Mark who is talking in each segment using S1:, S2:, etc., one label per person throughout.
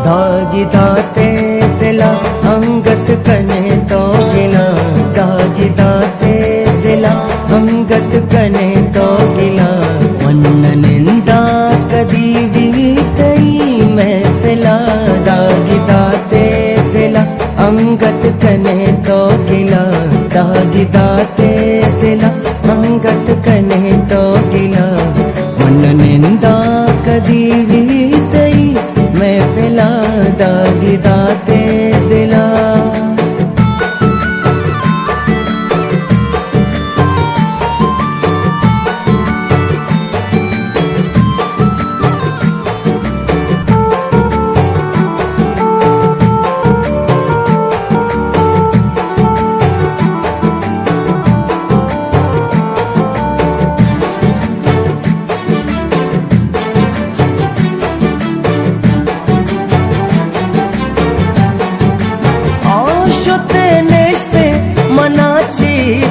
S1: दागी दाते दिला अंगत कने तो गिला, दागी दाते दिला अंगत कने तो गिला। मन निंदा कदी भी तई मैं पिला, दागी दाते दिला अंगत कने तो गिला, दागी दाते दिला अंगत कने तो गिला। मन निंदा कदी भी तई मैं पिला, दागी दाते दिला।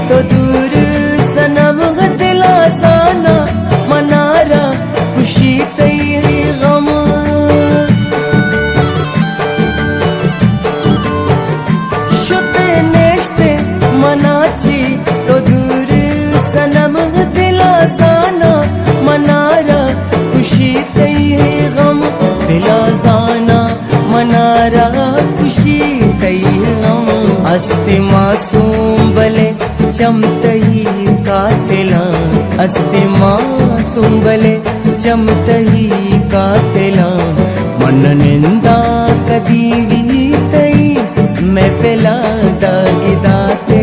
S1: तो दूर सनम दिला साना मनारा खुशी तई गम। शुते नेश्ते मनाची तो दूर सनम दिला साना मनारा खुशी तई गम। दिला साना मनारा खुशी तई गम। अस्ति मासूम बले चमतही कातिला, अस्ति मासूम बले चमतही कातिला। मन निंदा कदी भी तई मैं पिला, दागी दाते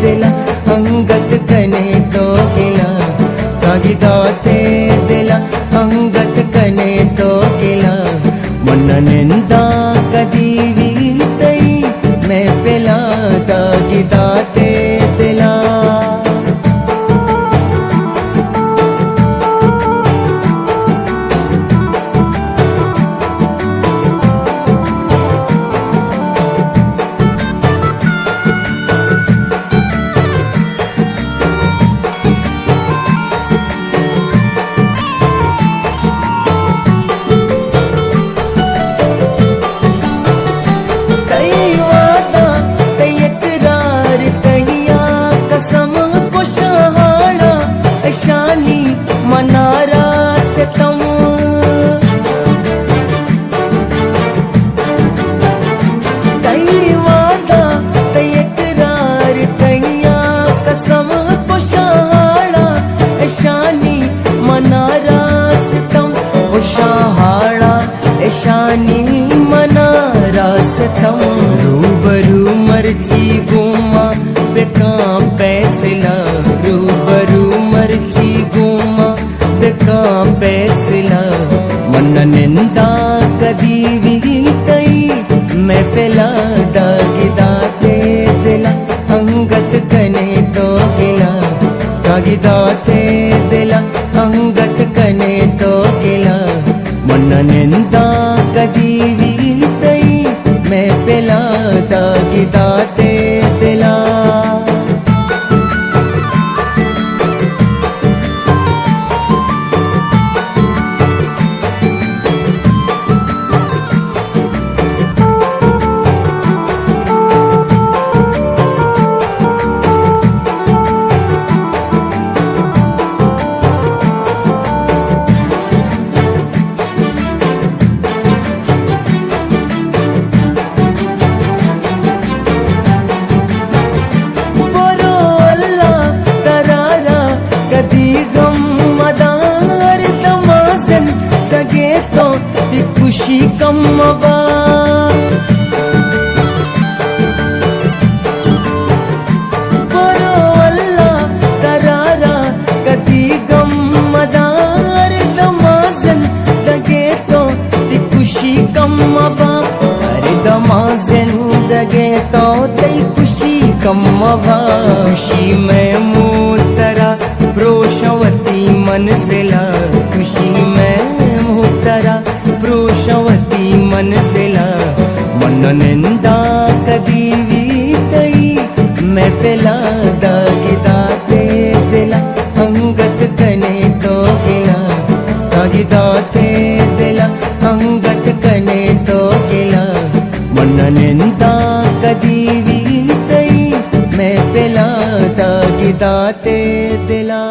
S1: दिला अंगत कने तो गिला, दागी दाते दिला अंगत कने तो गिला। मन निंदा कदी भी तई मैं पिला, दागी दाते दिला। मनारा से तम कई वादा कई इकरार कईया कसम को शहाड़ा ऐशानी मनारा से तम। ओ शहाड़ा ऐशानी मनारा से तम। रूबरू मर्जी गुमा बेका पैसला, रूबरू मर्जी गुमा का फैसला। मन निंदा कदी भी तई मैं पिला, दागी दाते दिला अंगत कने तो गिला, दागी दाते दिला अंगत कने तो गिला। मन निंदा कदी भी तई मैं पिला, दागी दाते दिला। खुशी कम बरो अल्लाह करारा कदी गम मदार दमाजन दगे तो ती खुशी कम अरे दमाजन दगे तो ती खुशी कम। खुशी में मुतरा प्रोशवती मंजिला, खुशी में मुतरा प्रोशवती मंजिला। मन निंदा कदी भी तई मैं पिला, दागी दाते दिला अंगत कने तो गिला, दागी दाते दिला अंगत कने तो गिला। अनंता कदी भी तई मैं पिला दागिदा ते दिला